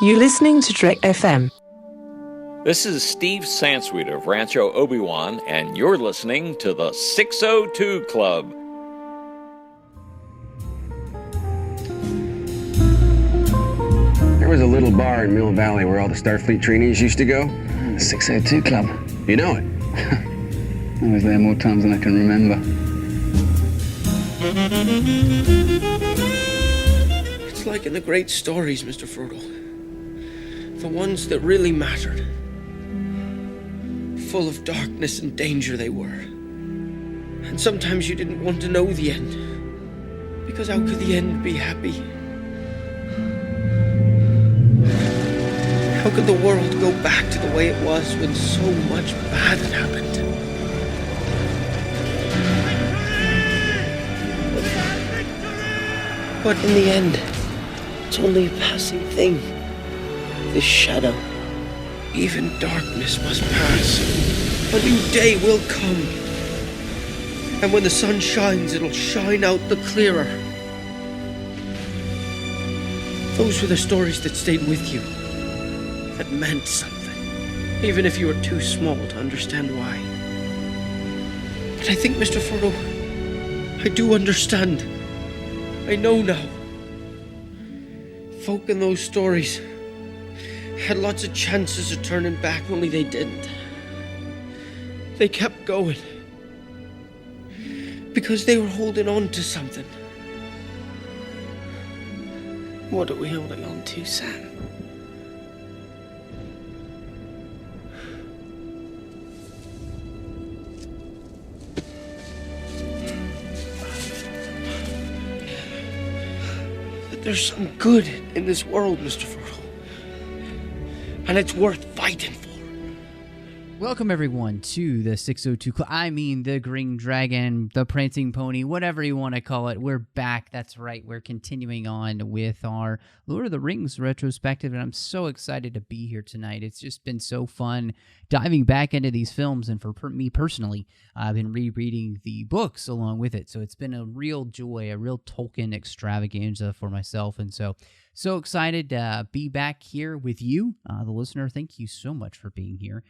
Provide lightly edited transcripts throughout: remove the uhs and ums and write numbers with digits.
You're listening to Trek FM. This is Steve Sansweet of Rancho Obi-Wan, and you're listening to the 602 Club. There was a little bar in Mill Valley where all the Starfleet trainees used to go. The 602 Club. You know it? I was there more times than I can remember. It's like in the great stories, Mr. Frodo. The ones that really mattered. Full of darkness and danger they were. And sometimes you didn't want to know the end. Because how could the end be happy? How could the world go back to the way it was when so much bad had happened? But in the end, it's only a passing thing. This shadow. Even darkness must pass. A new day will come. And when the sun shines, it'll shine out the clearer. Those were the stories that stayed with you. That meant something. Even if you were too small to understand why. But I think, Mr. Frodo, I do understand. I know now. Folk in those stories had lots of chances of turning back, only they didn't. They kept going. Because they were holding on to something. What are we holding on to, Sam? That there's some good in this world, Mr. Frodo. And it's worth fighting for. Welcome, everyone, to the 602 Club. I mean, the Green Dragon, the Prancing Pony, whatever you want to call it. We're back. That's right. We're continuing on with our Lord of the Rings retrospective, and I'm so excited to be here tonight. It's just been so fun diving back into these films, and for me personally, I've been rereading the books along with it, so it's been a real joy, a real Tolkien extravaganza for myself, and so excited to be back here with you, the listener. Thank you so much for being here.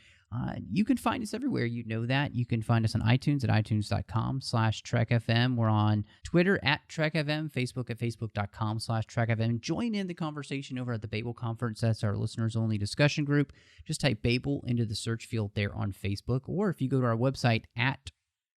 You can find us everywhere. You know that. You can find us on iTunes at itunes.com/TrekFM. We're on Twitter at TrekFM, Facebook at Facebook.com/TrekFM. Join in the conversation over at the Babel Conference. That's our listeners-only discussion group. Just type Babel into the search field there on Facebook. Or if you go to our website at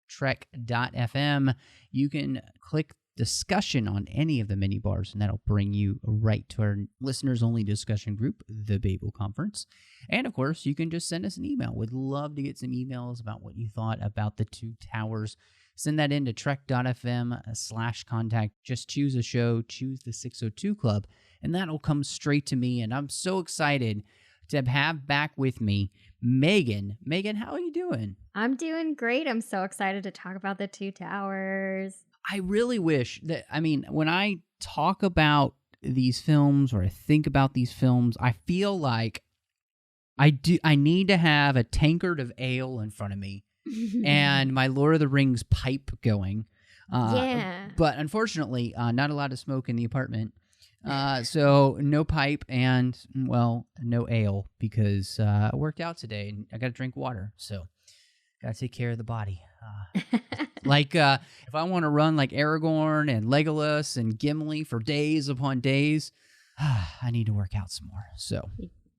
Trek.fm, you can click discussion on any of the mini bars, and that'll bring you right to our listeners-only discussion group, the Babel Conference. And, of course, you can just send us an email. We'd love to get some emails about what you thought about the Two Towers. Send that in to trek.fm/contact. Just choose a show, choose the 602 Club, and that'll come straight to me. And I'm so excited to have back with me Megan. Megan, how are you doing? I'm doing great. I'm so excited to talk about the Two Towers. I really wish that, when I talk about these films or I think about these films, I feel like I need to have a tankard of ale in front of me and my Lord of the Rings pipe going. Yeah. But unfortunately, not allowed to smoke in the apartment. So no pipe and, well, no ale because I worked out today and I got to drink water. So got to take care of the body. Like, if I want to run like Aragorn and Legolas and Gimli for days upon days, I need to work out some more. So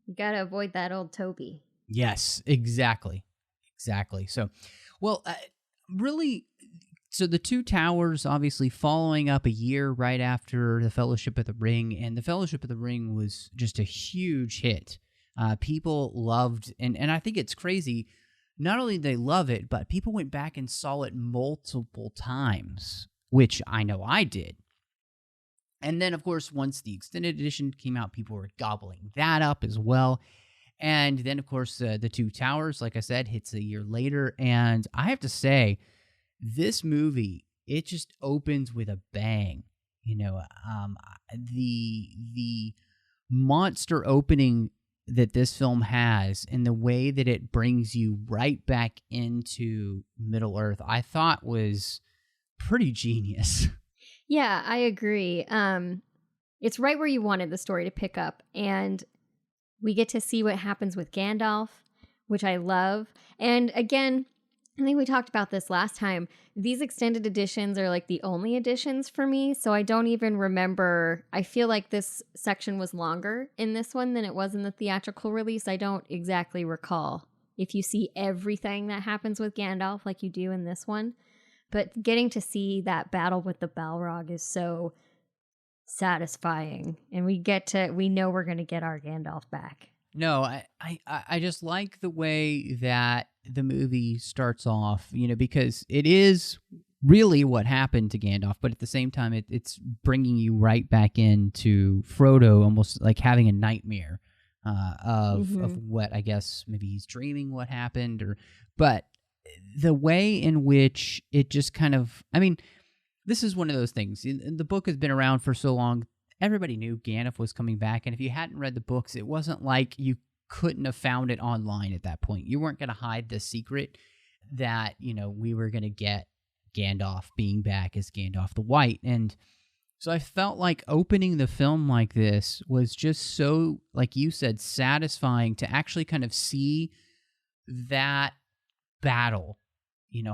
you got to avoid that old Toby. Yes, exactly. So, well, really, so the Two Towers, obviously following up a year right after the Fellowship of the Ring, and the Fellowship of the Ring was just a huge hit. People loved, and I think it's crazy. Not only did they love it, but people went back and saw it multiple times, which I know I did. And then, of course, once the extended edition came out, people were gobbling that up as well. And then, of course, the Two Towers, like I said, hits a year later. And I have to say, this movie, it just opens with a bang. You know, the monster opening that this film has and the way that it brings you right back into Middle Earth, I thought was pretty genius. Yeah, I agree. It's right where you wanted the story to pick up. And We get to see what happens with Gandalf, which I love. And again, I think we talked about this last time. These extended editions are like the only editions for me, so I don't even remember. I feel like this section was longer in this one than it was in the theatrical release. I don't exactly recall if you see everything that happens with Gandalf like you do in this one. But getting to see that battle with the Balrog is so satisfying. And we know we're going to get our Gandalf back. No, I just like the way that the movie starts off, because it is really what happened to Gandalf, but at the same time, it's bringing you right back into Frodo, almost like having a nightmare of what, I guess, maybe he's dreaming what happened, but the way in which it just kind of, this is one of those things. The book has been around for so long. Everybody knew Gandalf was coming back, and if you hadn't read the books, it wasn't like you couldn't have found it online at that point. You weren't going to hide the secret that, we were going to get Gandalf being back as Gandalf the White. And so I felt like opening the film like this was just so, like you said, satisfying to actually kind of see that battle,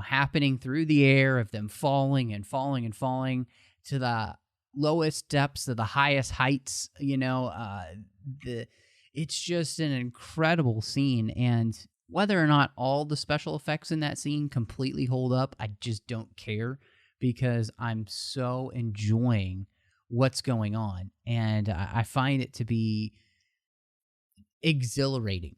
happening through the air, of them falling and falling and falling to the lowest depths of the highest heights. It's just an incredible scene, and whether or not all the special effects in that scene completely hold up, I just don't care, because I'm so enjoying what's going on, and I find it to be exhilarating.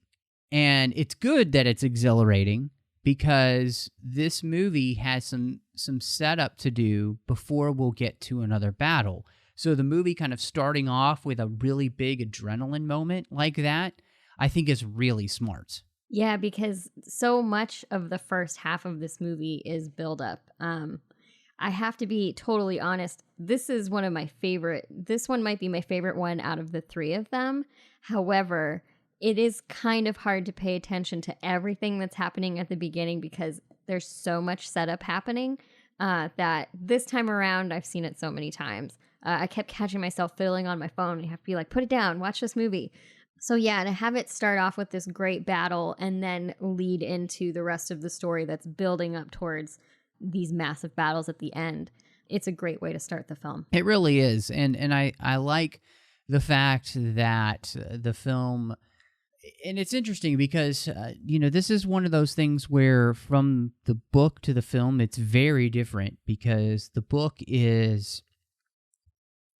And it's good that it's exhilarating, because this movie has some setup to do before we'll get to another battle. So the movie kind of starting off with a really big adrenaline moment like that, I think is really smart. Yeah, because so much of the first half of this movie is buildup. I have to be totally honest. This is one of my favorite. This one might be my favorite one out of the three of them. However, it is kind of hard to pay attention to everything that's happening at the beginning, because there's so much setup happening that this time around, I've seen it so many times. I kept catching myself fiddling on my phone, and you have to be like, put it down, watch this movie. So yeah, to have it start off with this great battle and then lead into the rest of the story that's building up towards these massive battles at the end, it's a great way to start the film. It really is. And I like the fact that the film, and it's interesting because, this is one of those things where from the book to the film, it's very different, because the book is,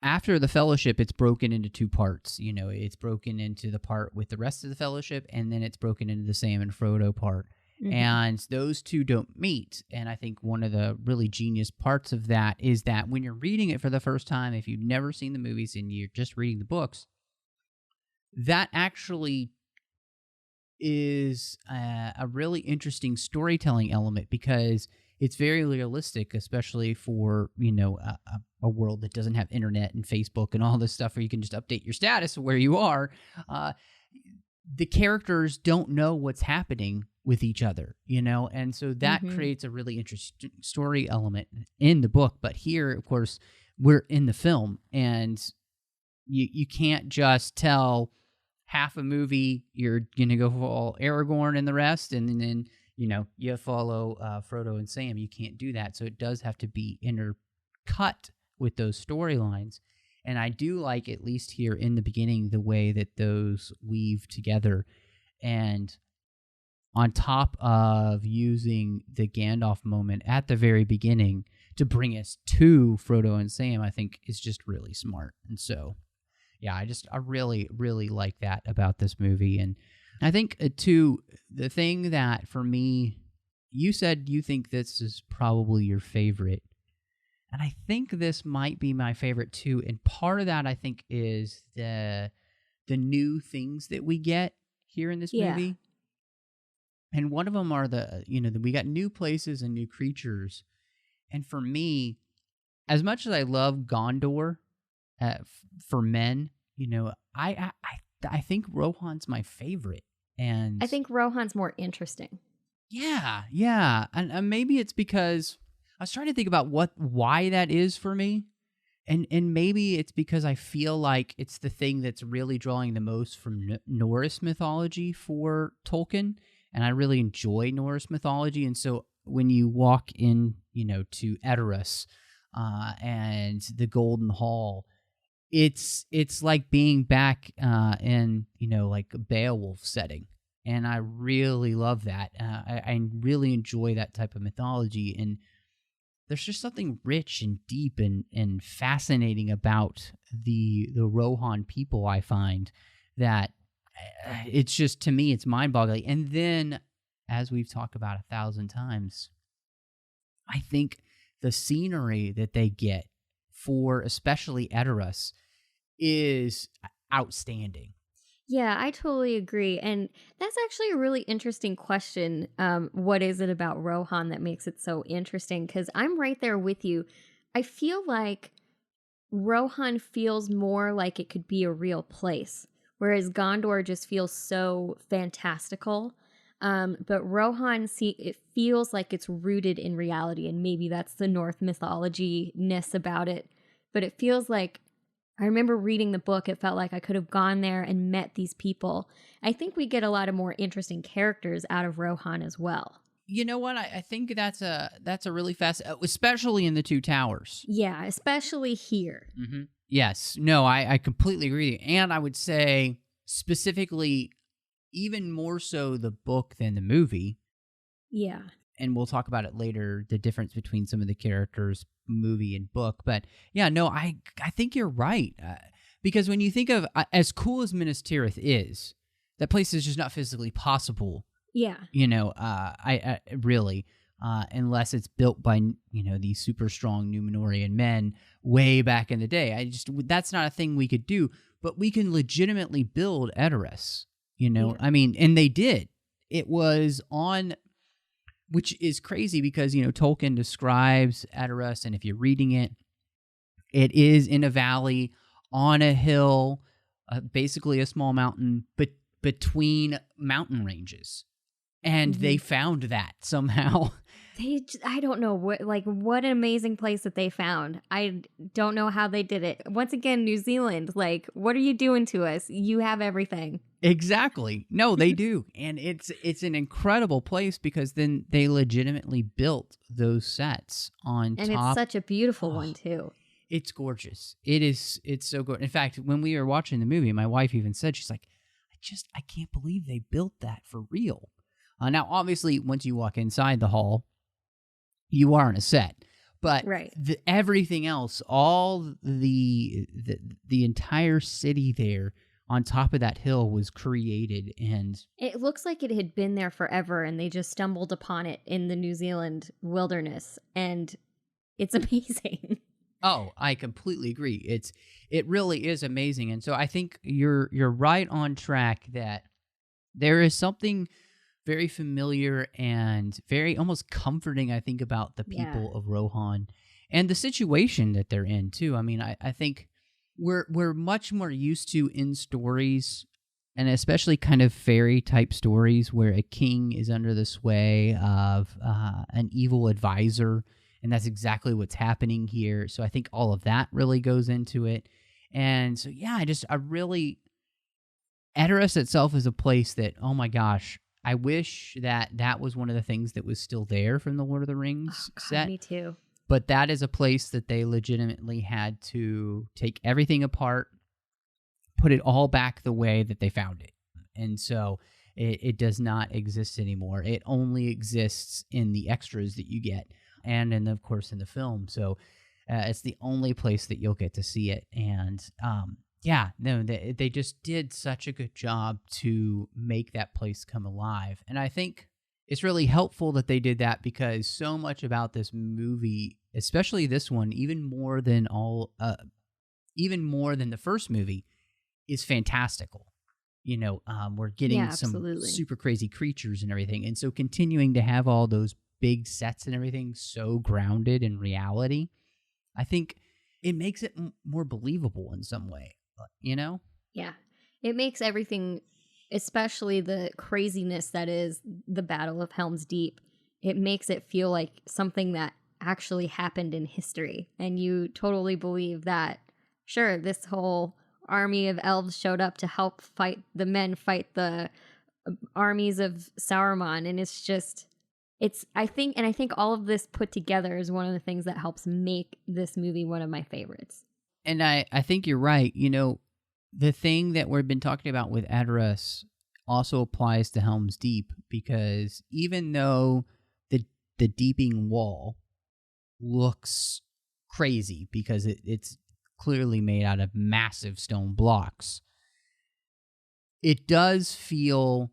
after the Fellowship, it's broken into two parts. It's broken into the part with the rest of the Fellowship, and then it's broken into the Sam and Frodo part. Mm-hmm. And those two don't meet. And I think one of the really genius parts of that is that when you're reading it for the first time, if you've never seen the movies and you're just reading the books, that actually is a really interesting storytelling element, because it's very realistic, especially for, a world that doesn't have internet and Facebook and all this stuff where you can just update your status of where you are. The characters don't know what's happening with each other, and so that creates a really interesting story element in the book. But here, of course, we're in the film, and you can't just tell half a movie you're gonna go for Aragorn and the rest, and then you follow Frodo and Sam. You can't do that, so it does have to be intercut with those storylines. And I do like, at least here in the beginning, the way that those weave together. And on top of using the Gandalf moment at the very beginning to bring us to Frodo and Sam, I think is just really smart. And so, yeah, I really, really like that about this movie. And I think, too, the thing that, for me, you said you think this is probably your favorite. And I think this might be my favorite, too. And part of that, I think, is the new things that we get here in this movie. And one of them are we got new places and new creatures. And for me, as much as I love Gondor for men, I think Rohan's my favorite. And I think Rohan's more interesting. Yeah. And maybe it's because I was trying to think about why that is for me. And maybe it's because I feel like it's the thing that's really drawing the most from Norse mythology for Tolkien, and I really enjoy Norse mythology. And so when you walk in, to Edoras and the Golden Hall, it's like being back in, like a Beowulf setting. And I really love that. I really enjoy that type of mythology, and there's just something rich and deep and fascinating about the Rohan people, I find, that it's just, to me, it's mind-boggling. And then, as we've talked about 1,000 times, I think the scenery that they get for especially Edoras is outstanding. Yeah, I totally agree. And that's actually a really interesting question. What is it about Rohan that makes it so interesting? Because I'm right there with you. I feel like Rohan feels more like it could be a real place, whereas Gondor just feels so fantastical. But Rohan, it feels like it's rooted in reality, and maybe that's the North mythology-ness about it. But it feels like, I remember reading the book, it felt like I could have gone there and met these people. I think we get a lot of more interesting characters out of Rohan as well. You know what? I think that's a really fast, especially in the Two Towers. Yeah, especially here. Mm-hmm. Yes. No, I completely agree. And I would say specifically, even more so the book than the movie. Yeah. And we'll talk about it later, the difference between some of the characters, movie and book. But yeah, no, I think you're right. Because when you think of, as cool as Minas Tirith is, that place is just not physically possible. Yeah. I really, unless it's built by, these super strong Númenórean men way back in the day. That's not a thing we could do, but we can legitimately build Edoras, Yeah. I mean, and they did. It was on, which is crazy because, Tolkien describes Edoras, and if you're reading it, it is in a valley on a hill, basically a small mountain, but between mountain ranges. And they found that somehow. I don't know what an amazing place that they found. I don't know how they did it. Once again, New Zealand, what are you doing to us? You have everything. Exactly. No, they do. And it's an incredible place because then they legitimately built those sets on top. And it's such a beautiful one too. It's gorgeous. It's so good. In fact, when we were watching the movie, my wife even said, she's like, I can't believe they built that for real. Now, obviously, once you walk inside the hall, you are in a set. But right. Everything else, all the entire city there on top of that hill was created, and it looks like it had been there forever, and they just stumbled upon it in the New Zealand wilderness, and it's amazing. Oh, I completely agree. It really is amazing, and so I think you're right on track that there is something very familiar and very almost comforting, I think, about the people of Rohan and the situation that they're in too. I mean, I think we're much more used to in stories, and especially kind of fairy type stories, where a king is under the sway of an evil advisor, and that's exactly what's happening here. So I think all of that really goes into it, and so yeah, I really, Edoras itself is a place that, oh my gosh, I wish that was one of the things that was still there from the Lord of the Rings set. Me too. But that is a place that they legitimately had to take everything apart, put it all back the way that they found it. And so it does not exist anymore. It only exists in the extras that you get and, of course, in the film. So it's the only place that you'll get to see it. And yeah, no, they just did such a good job to make that place come alive. And I think it's really helpful that they did that, because so much about this movie, especially this one, even more than the first movie, is fantastical. We're getting some super crazy creatures and everything. And so continuing to have all those big sets and everything so grounded in reality, I think it makes it more believable in some way. Yeah, it makes everything, especially the craziness that is the Battle of Helm's Deep, it makes it feel like something that actually happened in history. And you totally believe that, sure, this whole army of elves showed up to help fight the armies of Saruman. And I think all of this put together is one of the things that helps make this movie one of my favorites. And I think you're right. The thing that we've been talking about with Edoras also applies to Helm's Deep, because even though the deeping wall looks crazy because it's clearly made out of massive stone blocks, it does feel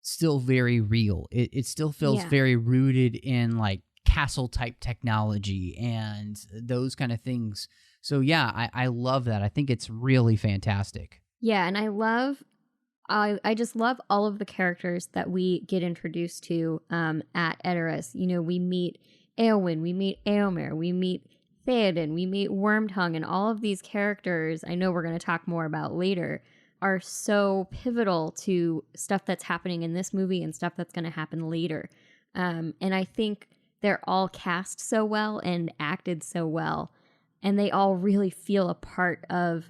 still very real. It still feels very rooted in like castle type technology and those kind of things. So yeah, I love that. I think it's really fantastic. Yeah, and I just love all of the characters that we get introduced to at Edoras. We meet Éowyn, we meet Éomer, we meet Theoden, we meet Wormtongue, and all of these characters, I know we're going to talk more about later, are so pivotal to stuff that's happening in this movie and stuff that's going to happen later. And I think they're all cast so well and acted so well, and they all really feel a part of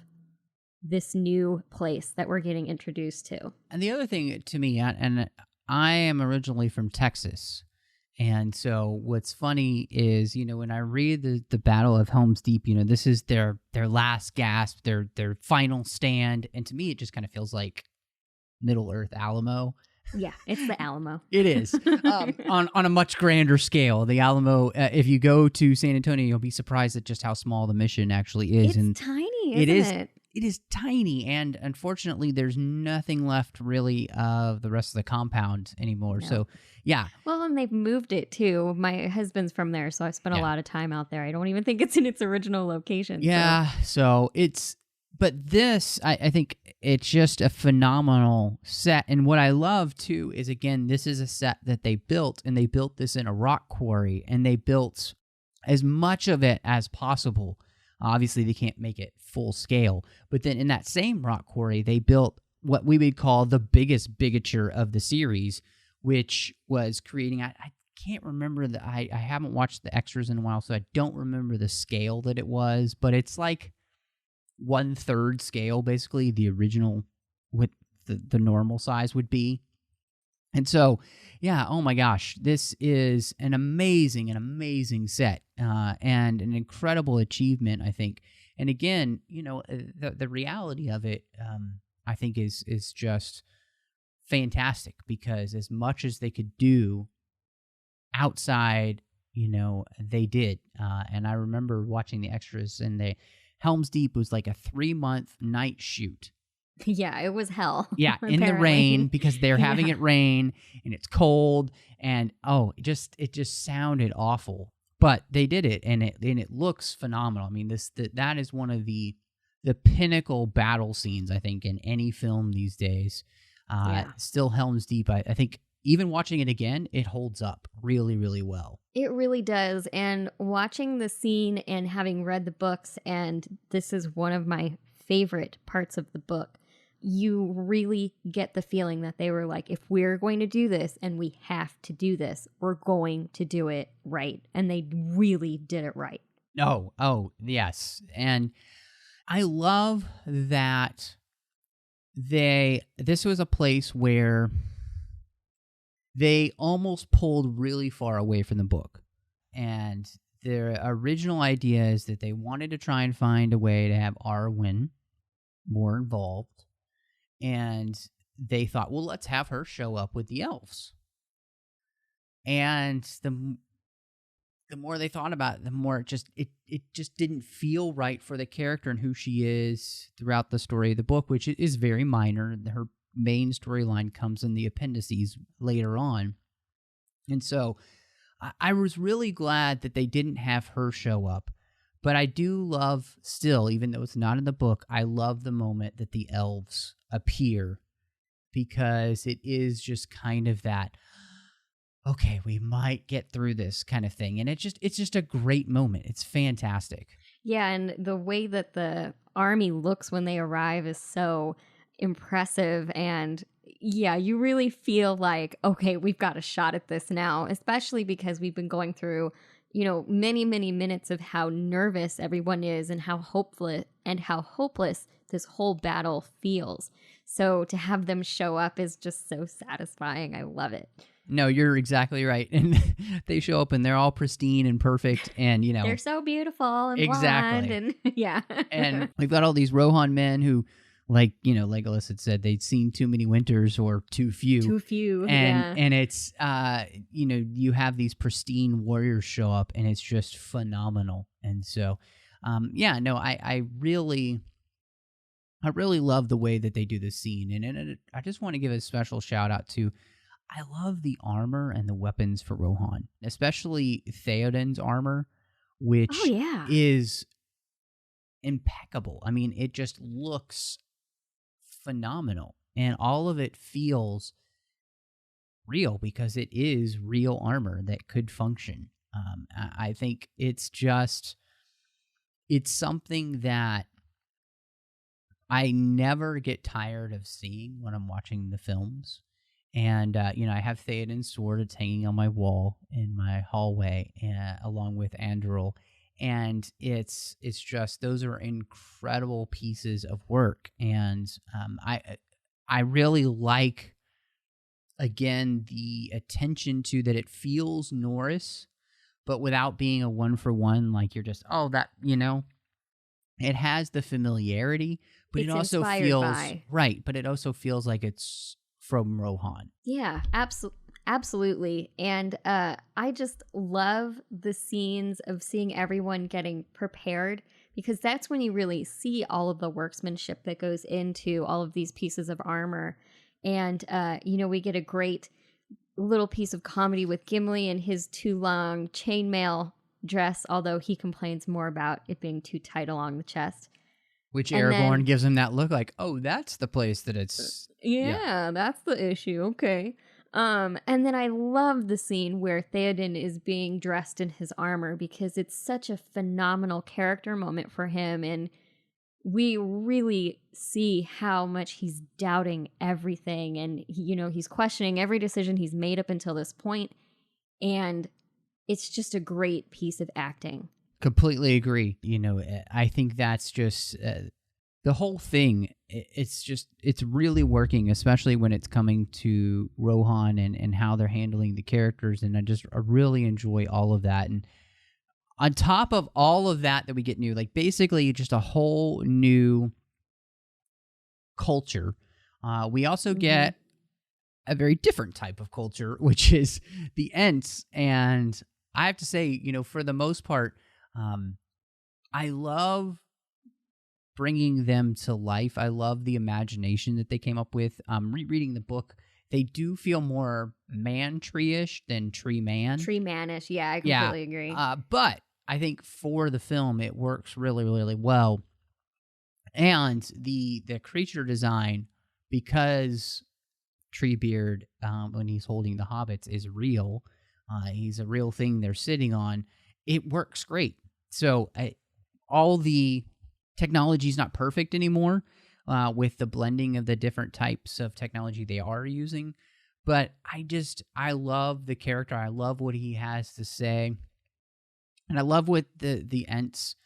this new place that we're getting introduced to. And the other thing to me, and I am originally from Texas, and so what's funny is, when I read the Battle of Helm's Deep, this is their last gasp, their final stand, and to me it just kind of feels like Middle Earth Alamo. Yeah, it's the Alamo. It is on a much grander scale. The Alamo, if you go to San Antonio, you'll be surprised at just how small the mission actually is. It's tiny, isn't it? It is tiny, and unfortunately, there's nothing left really of the rest of the compound anymore. No. So, yeah. Well, and they've moved it too. My husband's from there, so I spent a lot of time out there. I don't even think it's in its original location. Yeah, so it's... But this, I think it's just a phenomenal set. And what I love, too, is, again, this is a set that they built, and they built this in a rock quarry, and they built as much of it as possible. Obviously, they can't make it full scale. But then in that same rock quarry, they built what we would call the biggest bigature of the series, which was creating... I can't remember I haven't watched the extras in a while, so I don't remember the scale that it was. But it's like 1/3 scale, basically, the original, what the normal size would be. And so, yeah, oh my gosh, this is an amazing set, and an incredible achievement, I think. And again, the reality of it, I think is just fantastic, because as much as they could do outside, they did. And I remember watching the extras, and Helm's Deep was like a 3-month night shoot. Yeah, it was hell. Yeah, in the rain, because they're having it rain and it's cold, and it just sounded awful. But they did it, and it looks phenomenal. I mean, that is one of the pinnacle battle scenes, I think, in any film these days. Still, Helm's Deep, I think, even watching it again, it holds up really, really well. It really does. And watching the scene and having read the books, and this is one of my favorite parts of the book, you really get the feeling that they were like, if we're going to do this and we have to do this, we're going to do it right. And they really did it right. Oh, yes. And I love that this was a place where they almost pulled really far away from the book. And their original idea is that they wanted to try and find a way to have Arwen more involved. And they thought, well, let's have her show up with the elves. And the more they thought about it, the more it just didn't feel right for the character and who she is throughout the story of the book, which is very minor. Her main storyline comes in the appendices later on. And so I was really glad that they didn't have her show up. But I do love still, even though it's not in the book, I love the moment that the elves appear, because it is just kind of that, okay, we might get through this kind of thing. And it's just a great moment. It's fantastic. Yeah, and the way that the army looks when they arrive is so impressive, and yeah, you really feel like, okay, we've got a shot at this now, especially because we've been going through, many, many minutes of how nervous everyone is and how hopeless this whole battle feels. So to have them show up is just so satisfying. I love it. No, you're exactly right. And they show up and they're all pristine and perfect, and they're so beautiful and exactly. blonde and yeah. And we've got all these Rohan men who, like, Legolas had said, they'd seen too many winters or too few. Too few, and it's you have these pristine warriors show up, and it's just phenomenal. And so I really love the way that they do this scene, and I just want to give a special shout out to, I love the armor and the weapons for Rohan, especially Theoden's armor, which is impeccable. I mean, it just looks phenomenal, and all of it feels real because it is real armor that could function. I think it's something that I never get tired of seeing when I'm watching the films. And, I have Theoden's sword. It's hanging on my wall in my hallway, along with Anduril. And it's just, those are incredible pieces of work. And I really like, again, the attention to that it feels Norse, but without being a one-for-one, like you're just, it has the familiarity, but it also feels, right, but it also feels like it's from Rohan. Yeah, absolutely. And I just love the scenes of seeing everyone getting prepared, because that's when you really see all of the workmanship that goes into all of these pieces of armor. And, we get a great little piece of comedy with Gimli and his too long chainmail dress, although he complains more about it being too tight along the chest. Which Aragorn gives him that look like, oh, that's the place that it's... Yeah, that's the issue. Okay. And then I love the scene where Theoden is being dressed in his armor, because it's such a phenomenal character moment for him. And we really see how much he's doubting everything. And, he's questioning every decision he's made up until this point. And it's just a great piece of acting. Completely agree. I think that's just the whole thing. It's really working, especially when it's coming to Rohan and how they're handling the characters. And I really enjoy all of that. And on top of all of that we get new, like basically just a whole new culture. We also get a very different type of culture, which is the Ents. And I have to say, for the most part, I love bringing them to life. I love the imagination that they came up with. Rereading the book, they do feel more man-tree-ish than tree-man. Tree-manish, yeah, I completely agree. But I think for the film, it works really, really well. And the creature design, because Treebeard, when he's holding the hobbits, is real, he's a real thing they're sitting on, it works great. So all the technology is not perfect anymore with the blending of the different types of technology they are using. But I love the character. I love what he has to say. And I love what the Ents,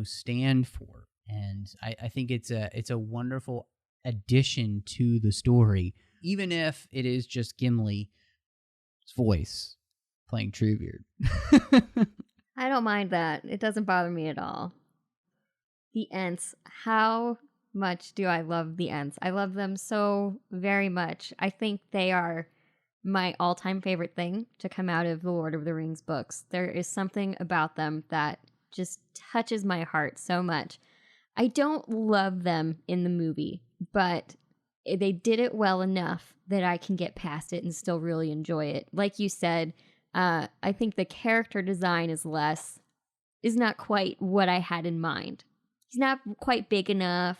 stand for. And I think it's a wonderful addition to the story, even if it is just Gimli's voice playing Treebeard. I don't mind that. It doesn't bother me at all. The Ents. How much do I love the Ents? I love them so very much. I think they are my all-time favorite thing to come out of the Lord of the Rings books. There is something about them that just touches my heart so much. I don't love them in the movie, but they did it well enough that I can get past it and still really enjoy it. Like you said, I think the character design is not quite what I had in mind. He's not quite big enough.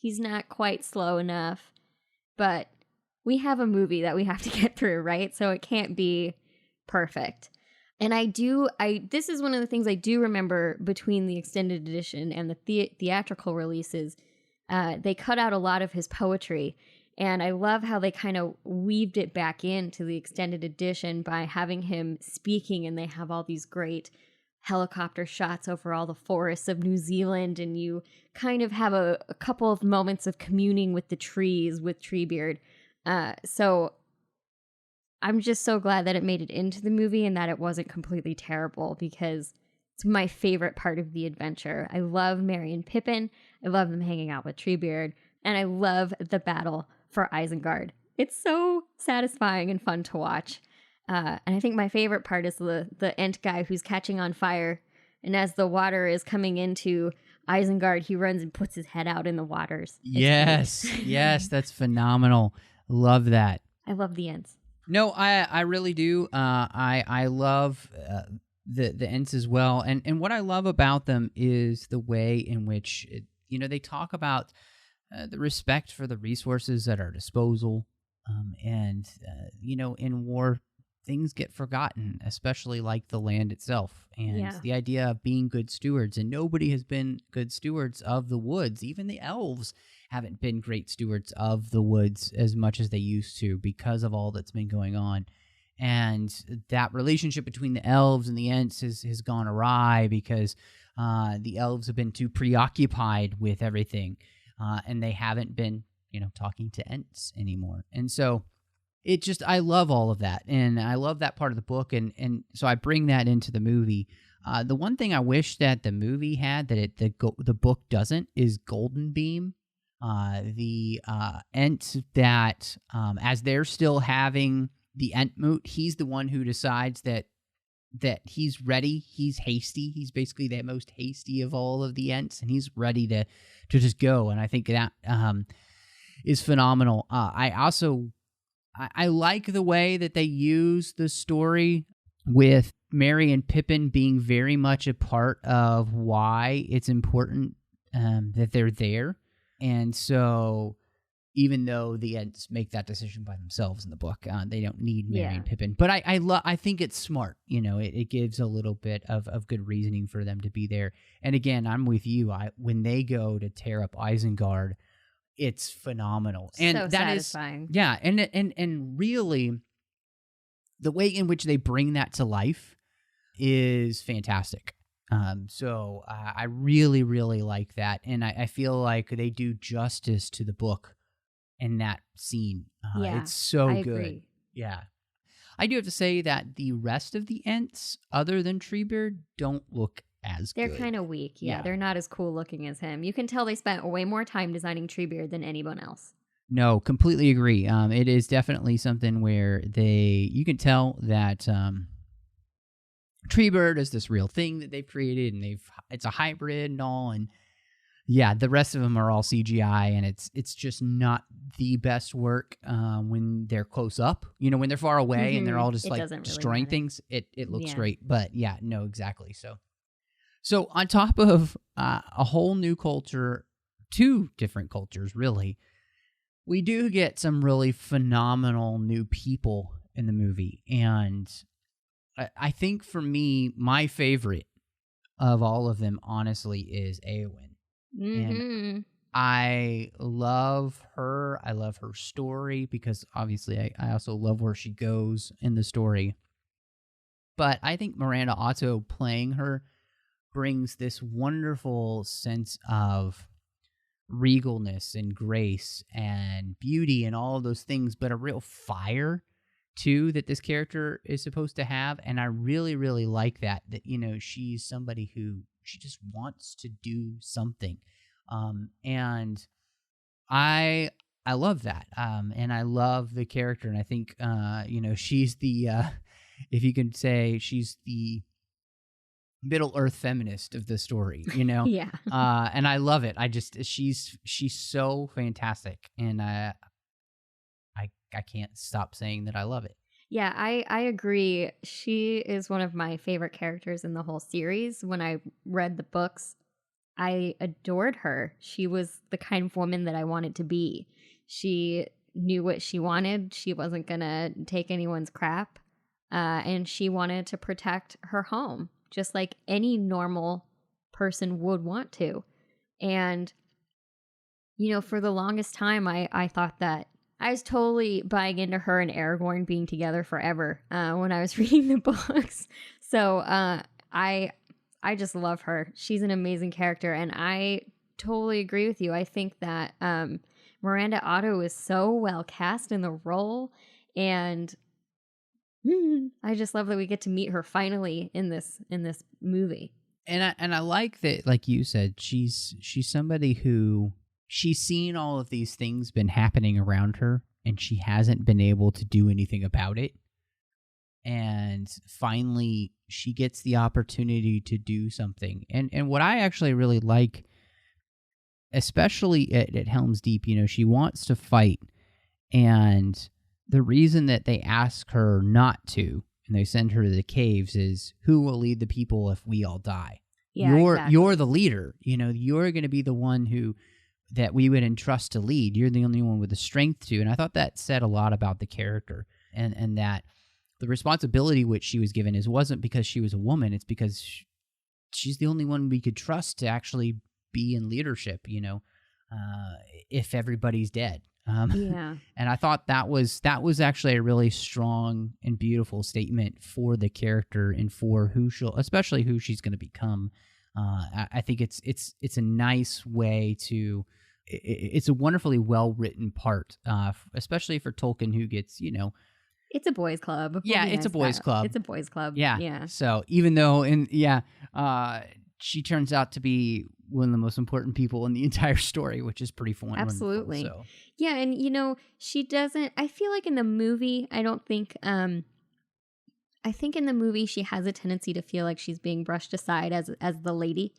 He's not quite slow enough. But we have a movie that we have to get through, right? So it can't be perfect. And this is one of the things I do remember between the extended edition and the theatrical releases. They cut out a lot of his poetry. And I love how they kind of weaved it back into the extended edition by having him speaking, and they have all these great helicopter shots over all the forests of New Zealand, and you kind of have a couple of moments of communing with the trees with Treebeard. So I'm just so glad that it made it into the movie and that it wasn't completely terrible, because it's my favorite part of the adventure. I love Merry and Pippin. I love them hanging out with Treebeard, and I love the battle for Isengard. It's so satisfying and fun to watch. And I think my favorite part is the Ent guy who's catching on fire. And as the water is coming into Isengard, he runs and puts his head out in the waters. Yes, yes, that's phenomenal. Love that. I love the Ents. No, I really do. I love the Ents as well. And what I love about them is the way in which, they talk about the respect for the resources at our disposal. In war, things get forgotten, especially like the land itself. And the idea of being good stewards. And nobody has been good stewards of the woods. Even the elves haven't been great stewards of the woods as much as they used to because of all that's been going on. And that relationship between the elves and the Ents has gone awry because the elves have been too preoccupied with everything. And they haven't been, talking to Ents anymore. And so I love all of that. And I love that part of the book. And so I bring that into the movie. The one thing I wish that the movie had that the book doesn't is Golden Beam. The Ent that, as they're still having the Entmoot, he's the one who decides that he's ready. He's hasty. He's basically the most hasty of all of the Ents, and he's ready to just go. And I think that is phenomenal. I like the way that they use the story with Merry and Pippin being very much a part of why it's important that they're there. And so even though the Ents make that decision by themselves in the book, they don't need Merry and Pippin. But I think it's smart. It gives a little bit of good reasoning for them to be there. And again, I'm with you. When they go to tear up Isengard, it's phenomenal. And so that satisfying. And really, the way in which they bring that to life is fantastic. So I really, really like that. And I feel like they do justice to the book in that scene. It's so I good. agree. Yeah. I do have to say that the rest of the Ents, other than Treebeard, don't look as They're good. kind of weak. Yeah, they're not as cool looking as him. You can tell they spent way more time designing Treebeard than anyone else. No, completely agree. It is definitely something where you can tell that Treebeard is this real thing that they've created, and it's a hybrid and all, and the rest of them are all CGI, and it's just not the best work when they're close up. When they're far away and they're all just like destroying things, it looks great. But no, exactly. So on top of a whole new culture, two different cultures really, we do get some really phenomenal new people in the movie. And I think for me, my favorite of all of them, honestly, is Eowyn. Mm-hmm. And I love her. I love her story because obviously I also love where she goes in the story. But I think Miranda Otto playing her brings this wonderful sense of regalness and grace and beauty and all of those things, but a real fire too that this character is supposed to have. And I really, really like that she's somebody who she just wants to do something. And I love that. And I love the character. And I think, she's the, if you can say, she's the Middle Earth feminist of the story, Yeah. And I love it. She's so fantastic. And I can't stop saying that I love it. Yeah, I agree. She is one of my favorite characters in the whole series. When I read the books, I adored her. She was the kind of woman that I wanted to be. She knew what she wanted. She wasn't going to take anyone's crap. And she wanted to protect her home, just like any normal person would want to. And, for the longest time, I thought that I was totally buying into her and Aragorn being together forever when I was reading the books. So I just love her. She's an amazing character, and I totally agree with you. I think that Miranda Otto is so well cast in the role, and I just love that we get to meet her finally in this movie. And I like that, like you said, she's somebody who she's seen all of these things been happening around her, and she hasn't been able to do anything about it. And finally, she gets the opportunity to do something. And what I actually really like, especially at Helm's Deep, she wants to fight, and the reason that they ask her not to, and they send her to the caves, is who will lead the people if we all die? Yeah, exactly. You're the leader. You're going to be the one that we would entrust to lead. You're the only one with the strength to. And I thought that said a lot about the character, and that the responsibility which she was given wasn't because she was a woman. It's because she's the only one we could trust to actually be in leadership, if everybody's dead. Yeah. And I thought that was actually a really strong and beautiful statement for the character and for especially who she's going to become. I think it's a nice way to. It's a wonderfully well written part, especially for Tolkien, who gets It's a boys' club. Yeah, it's a boys' club. It's a boys' club. Yeah. Yeah. So even though she turns out to be one of the most important people in the entire story, which is pretty fun. Absolutely. So. Yeah, and she doesn't. I feel like in the movie, I don't think. I think in the movie she has a tendency to feel like she's being brushed aside as the lady.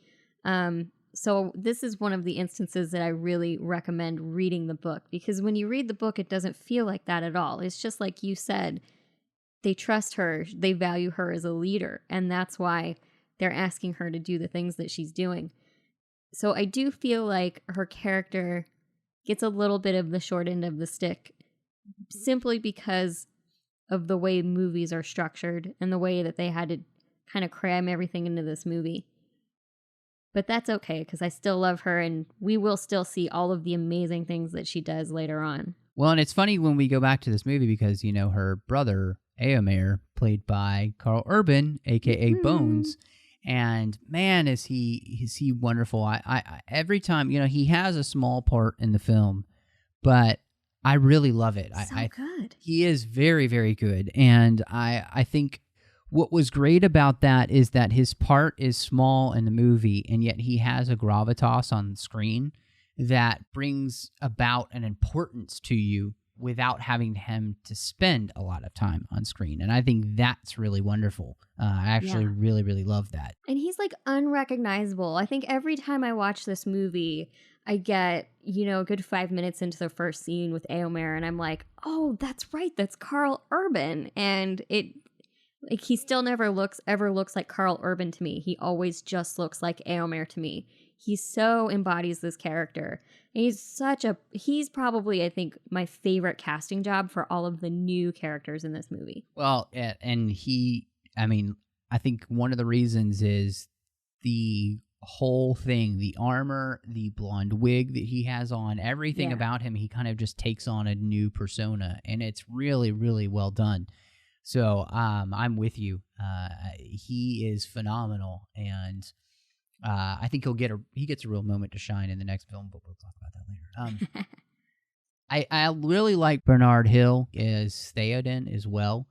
So this is one of the instances that I really recommend reading the book, because when you read the book, it doesn't feel like that at all. It's just like you said, they trust her, they value her as a leader, and that's why they're asking her to do the things that she's doing. So I do feel like her character gets a little bit of the short end of the stick simply because of the way movies are structured and the way that they had to kind of cram everything into this movie. But that's okay, because I still love her, and we will still see all of the amazing things that she does later on. Well, and it's funny when we go back to this movie because, her brother, Éomer, played by Karl Urban, a.k.a. Bones, and man, is he wonderful. I every time, he has a small part in the film, but I really love it. Good. He is very, very good, and I think what was great about that is that his part is small in the movie, and yet he has a gravitas on screen that brings about an importance to you without having him to spend a lot of time on screen. And I think that's really wonderful. I actually really, really love that. And he's like unrecognizable. I think every time I watch this movie, I get, a good 5 minutes into the first scene with Éomer, and I'm like, oh, that's right, that's Karl Urban. And he still never ever looks like Karl Urban to me. He always just looks like Éomer to me. He so embodies this character. And he's probably, I think, my favorite casting job for all of the new characters in this movie. Well, and I think one of the reasons is the whole thing, the armor, the blonde wig that he has on, everything about him, he kind of just takes on a new persona, and it's really, really well done. So I'm with you. He is phenomenal, and I think he gets a real moment to shine in the next film, but we'll talk about that later. I really like Bernard Hill as Theoden as well.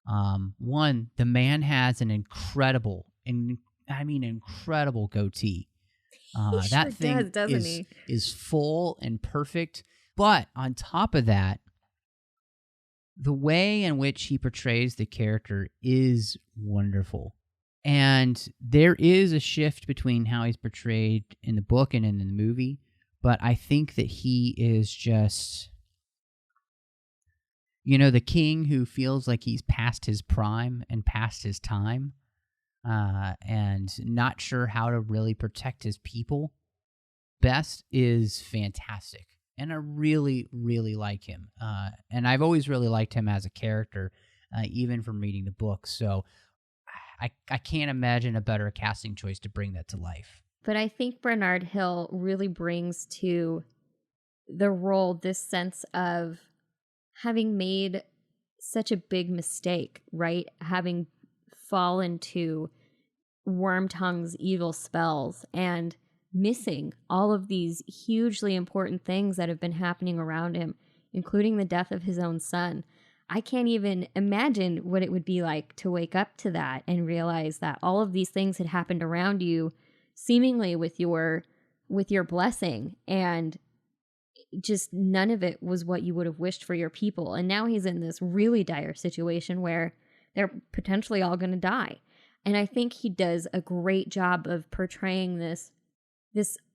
The man has an incredible goatee. That thing is full and perfect. But on top of that, the way in which he portrays the character is wonderful. And there is a shift between how he's portrayed in the book and in the movie, but I think that he is just, the king who feels like he's past his prime and past his time, and not sure how to really protect his people best is fantastic. And I really, really like him. And I've always really liked him as a character, even from reading the book. So I can't imagine a better casting choice to bring that to life. But I think Bernard Hill really brings to the role this sense of having made such a big mistake, right? Having fallen to Wormtongue's evil spells and missing all of these hugely important things that have been happening around him, including the death of his own son. I can't even imagine what it would be like to wake up to that and realize that all of these things had happened around you seemingly with your blessing, and just none of it was what you would have wished for your people. And now he's in this really dire situation where they're potentially all going to die. And I think he does a great job of portraying this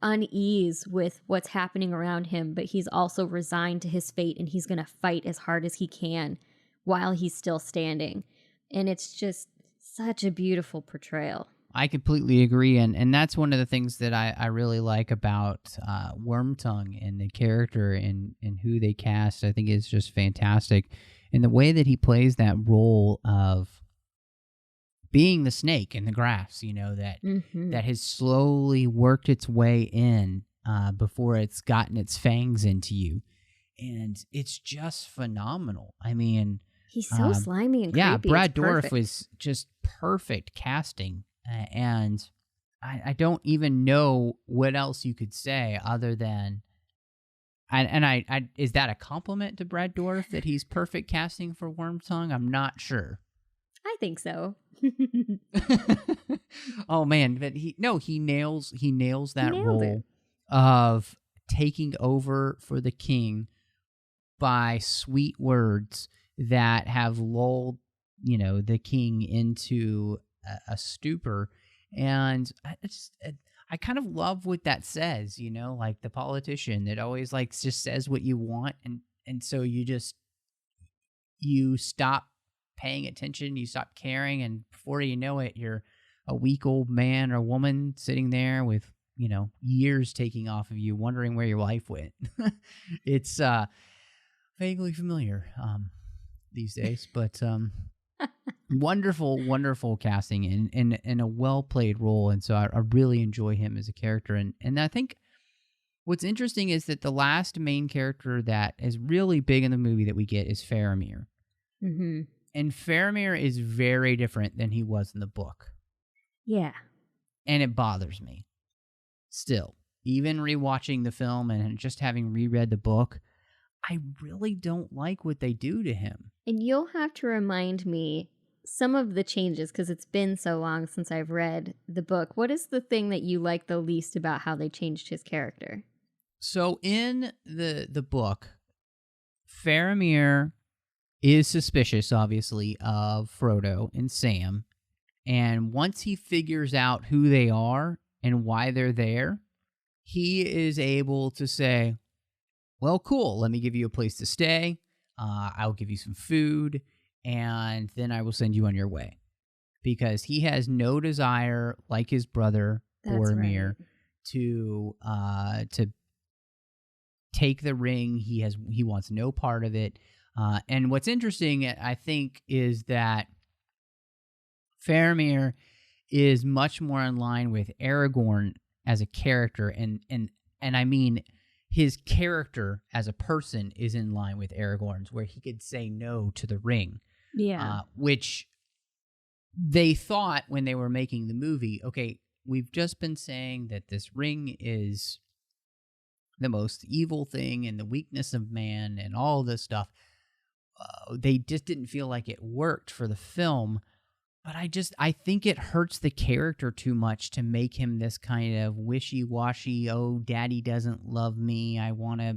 unease with what's happening around him, but he's also resigned to his fate, and he's going to fight as hard as he can while he's still standing. And it's just such a beautiful portrayal. I completely agree, and that's one of the things that I really like about Wormtongue and the character and who they cast. I think is just fantastic, and the way that he plays that role of being the snake in the grass, that has slowly worked its way in before it's gotten its fangs into you, and it's just phenomenal. I mean, he's so slimy and creepy. Yeah, Brad Dourif was just perfect casting. And I don't even know what else you could say other than, I is that a compliment to Brad Dourif that he's perfect casting for Wormtongue? I'm not sure. I think so. Oh man, but he nails that role of taking over for the king by sweet words that have lulled, the king into a stupor. And I kind of love what that says, like the politician that always just says what you want, and so you stop paying attention, you stop caring, and before you know it, you're a weak old man or woman sitting there with years taking off of you, wondering where your life went. It's vaguely familiar these days, but wonderful casting and a well-played role, and so I really enjoy him as a character. And I think what's interesting is that the last main character that is really big in the movie that we get is Faramir. Mm-hmm. And Faramir is very different than he was in the book. Yeah. And it bothers me. Still, even rewatching the film and just having reread the book, I really don't like what they do to him. And you'll have to remind me some of the changes, because it's been so long since I've read the book. What is the thing that you like the least about how they changed his character? So in the book, Faramir is suspicious, obviously, of Frodo and Sam. And once he figures out who they are and why they're there, he is able to say, well, cool, let me give you a place to stay. I'll give you some food, and then I will send you on your way. Because he has no desire, like his brother, Boromir, to take the ring. He wants no part of it. And what's interesting, I think, is that Faramir is much more in line with Aragorn as a character, and I mean his character as a person is in line with Aragorn's, where he could say no to the ring. Yeah. Which they thought when they were making the movie, okay, we've just been saying that this ring is the most evil thing and the weakness of man and all this stuff. They just didn't feel like it worked for the film. But I think it hurts the character too much to make him this kind of wishy-washy, oh, daddy doesn't love me, I want to,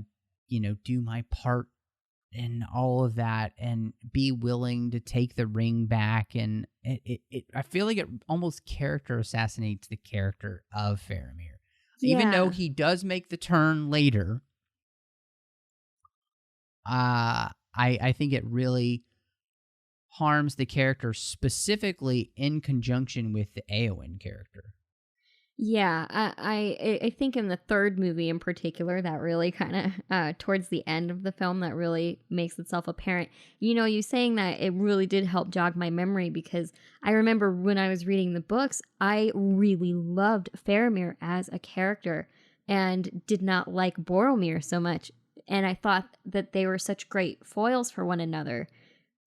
do my part and all of that, and be willing to take the ring back. And I feel like it almost character assassinates the character of Faramir. Yeah. Even though he does make the turn later, I think it really harms the character, specifically in conjunction with the Eowyn character. Yeah, I think in the third movie in particular, that really kind of, towards the end of the film, that really makes itself apparent. You saying that, it really did help jog my memory, because I remember when I was reading the books, I really loved Faramir as a character and did not like Boromir so much. And I thought that they were such great foils for one another.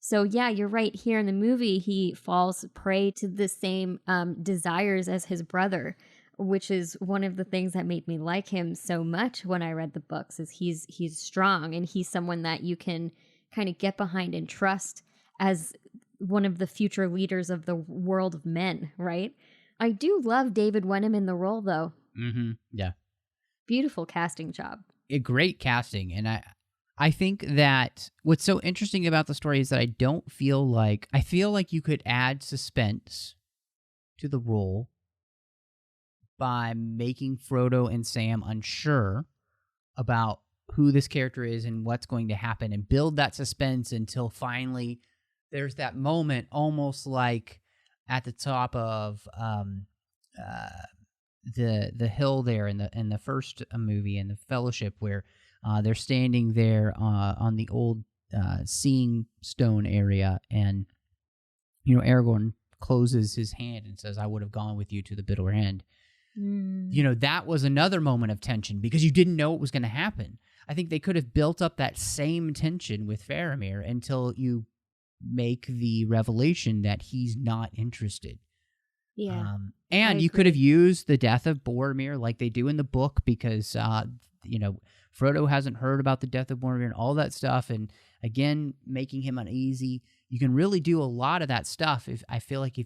So yeah, you're right. Here in the movie, he falls prey to the same desires as his brother, which is one of the things that made me like him so much when I read the books. Is he's strong, and he's someone that you can kind of get behind and trust as one of the future leaders of the world of men, right? I do love David Wenham in the role, though. Mm-hmm. Yeah. Beautiful casting job. A great casting. And I think that what's so interesting about the story is that I feel like you could add suspense to the role by making Frodo and Sam unsure about who this character is and what's going to happen, and build that suspense until finally there's that moment, almost like at the top of the hill there in the first movie, in the Fellowship, where they're standing there on the old seeing stone area, and Aragorn closes his hand and says, "I would have gone with you to the bitter end." That was another moment of tension because you didn't know what was going to happen. I think they could have built up that same tension with Faramir until you make the revelation that he's not interested. Yeah. And you could have used the death of Boromir like they do in the book, because Frodo hasn't heard about the death of Boromir and all that stuff, and again, making him uneasy. You can really do a lot of that stuff if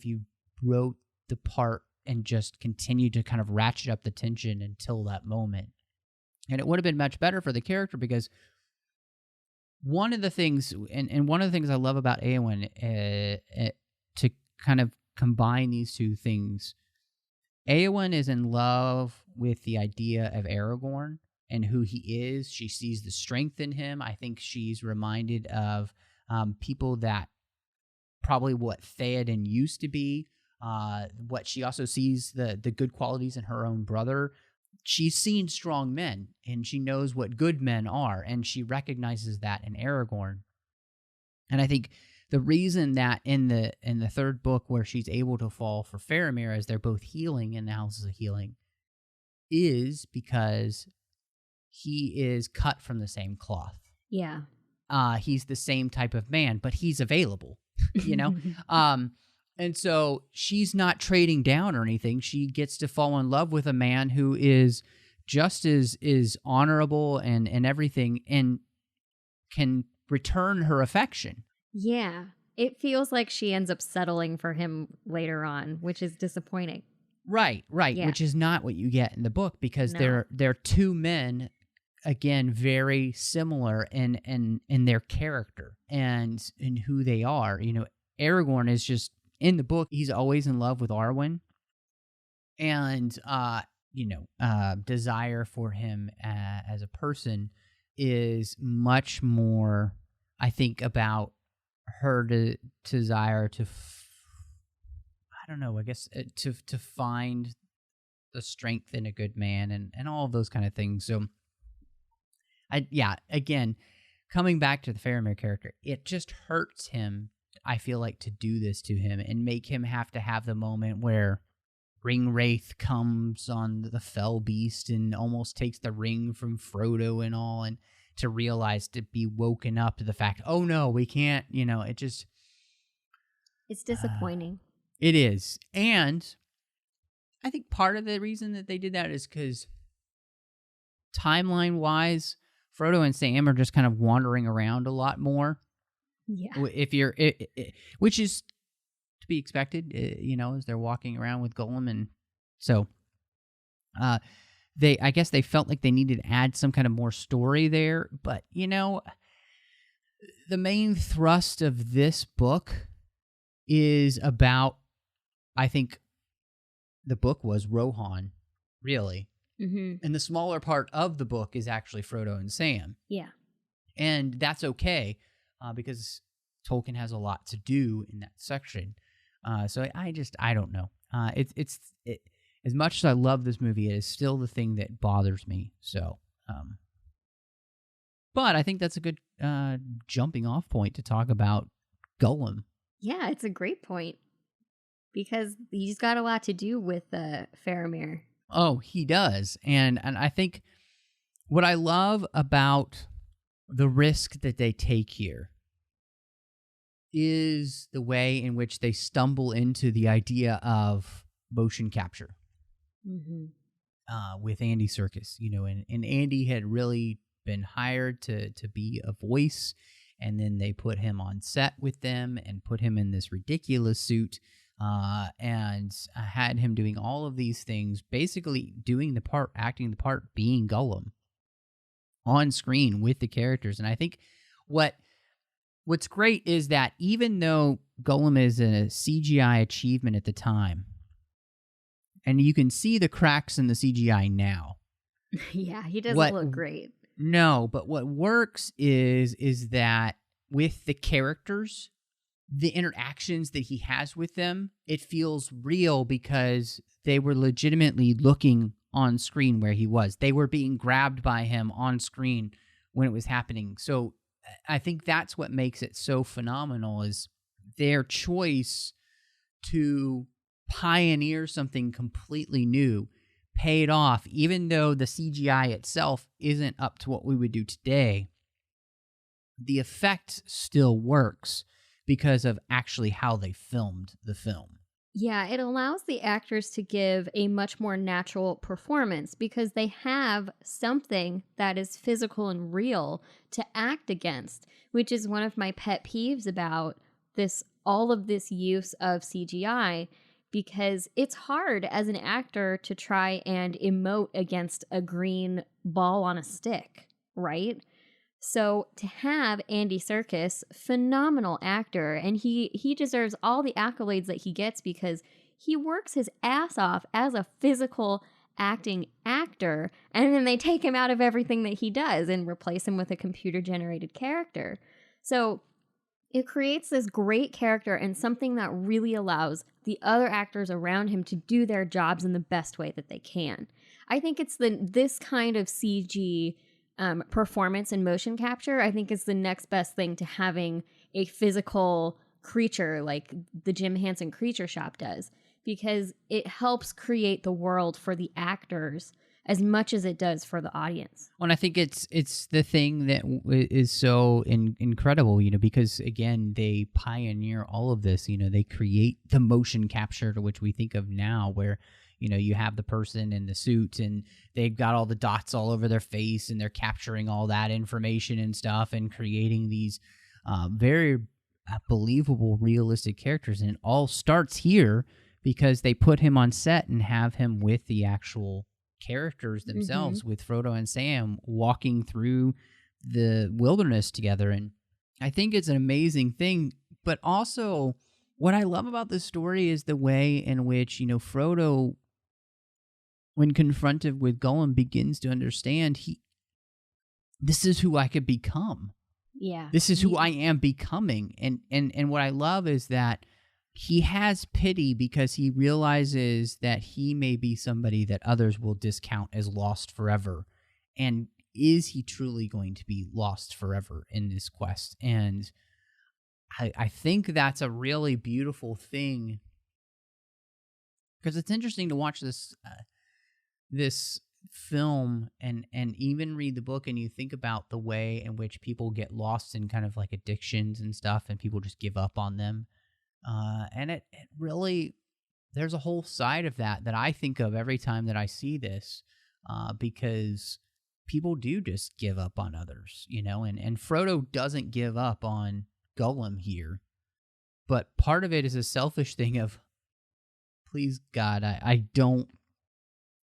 you wrote the part and just continued to kind of ratchet up the tension until that moment. And it would have been much better for the character, because one of the things I love about Eowyn, to kind of combine these two things, Eowyn is in love with the idea of Aragorn and who he is. She sees the strength in him. I think she's reminded of people that probably what Theoden used to be. What she also sees the good qualities in her own brother. She's seen strong men, and she knows what good men are, and she recognizes that in Aragorn. And I think the reason that in the third book, where she's able to fall for Faramir as they're both healing in the Houses of Healing, is because he is cut from the same cloth. Yeah. He's the same type of man, but he's available, And so she's not trading down or anything. She gets to fall in love with a man who is just as honorable and everything, and can return her affection. Yeah. It feels like she ends up settling for him later on, which is disappointing. Right. Yeah. Which is not what you get in the book, because they're two men, again, very similar in their character and in who they are. Aragorn is just, in the book, he's always in love with Arwen, and desire for him as a person is much more, I think, about her desire to to find the strength in a good man and all of those kind of things. So again, coming back to the Faramir character, it just hurts him, I feel like, to do this to him and make him have to have the moment where Ringwraith comes on the fell beast and almost takes the ring from Frodo and all, and to realize, to be woken up to the fact, oh no, we can't, it just... It's disappointing. It is. And I think part of the reason that they did that is because timeline-wise, Frodo and Sam are just kind of wandering around a lot more. Yeah. Which is to be expected, as they're walking around with Gollum. And so I guess they felt like they needed to add some kind of more story there. But, the main thrust of this book is about, I think the book was Rohan, really. Mm-hmm. And the smaller part of the book is actually Frodo and Sam. Yeah. And that's okay. Because Tolkien has a lot to do in that section. So I don't know. It's as much as I love this movie, it is still the thing that bothers me. So, but I think that's a good jumping off point to talk about Gollum. Yeah, it's a great point, because he's got a lot to do with Faramir. Oh, he does. And I think what I love about the risk that they take here is the way in which they stumble into the idea of motion capture with Andy Serkis, and Andy had really been hired to be a voice, and then they put him on set with them and put him in this ridiculous suit and had him doing all of these things, basically doing the part, acting the part, being Gollum on screen with the characters. And I think what's great is that even though Gollum is a CGI achievement at the time, and you can see the cracks in the CGI now. Yeah, he doesn't look great. No, but what works is that with the characters, the interactions that he has with them, it feels real because they were legitimately looking on screen where he was. They were being grabbed by him on screen when it was happening. So I think that's what makes it so phenomenal, is their choice to pioneer something completely new paid off, even though the CGI itself isn't up to what we would do today. The effect still works because of actually how they filmed the film. Yeah, it allows the actors to give a much more natural performance because they have something that is physical and real to act against, which is one of my pet peeves about all of this use of CGI, because it's hard as an actor to try and emote against a green ball on a stick, right? So to have Andy Serkis, phenomenal actor, and he deserves all the accolades that he gets because he works his ass off as a physical acting actor, and then they take him out of everything that he does and replace him with a computer-generated character. So it creates this great character and something that really allows the other actors around him to do their jobs in the best way that they can. I think it's this kind of CG performance and motion capture, I think, is the next best thing to having a physical creature like the Jim Henson Creature Shop does, because it helps create the world for the actors as much as it does for the audience. Well, and I think it's the thing that is so incredible, because, again, they pioneer all of this. They create the motion capture to which we think of now, where you have the person in the suit and they've got all the dots all over their face and they're capturing all that information and stuff and creating these very believable, realistic characters. And it all starts here because they put him on set and have him with the actual characters themselves, with Frodo and Sam walking through the wilderness together. And I think it's an amazing thing. But also, what I love about this story is the way in which, Frodo, when confronted with Gollum, begins to understand this is who I could become. Yeah. This is who I am becoming. And what I love is that he has pity because he realizes that he may be somebody that others will discount as lost forever. And is he truly going to be lost forever in this quest? And I think that's a really beautiful thing, because it's interesting to watch this film and even read the book, and you think about the way in which people get lost in kind of like addictions and stuff, and people just give up on them. And it really, there's a whole side of that I think of every time that I see this, because people do just give up on others, and Frodo doesn't give up on Gollum here, but part of it is a selfish thing of, please God, I don't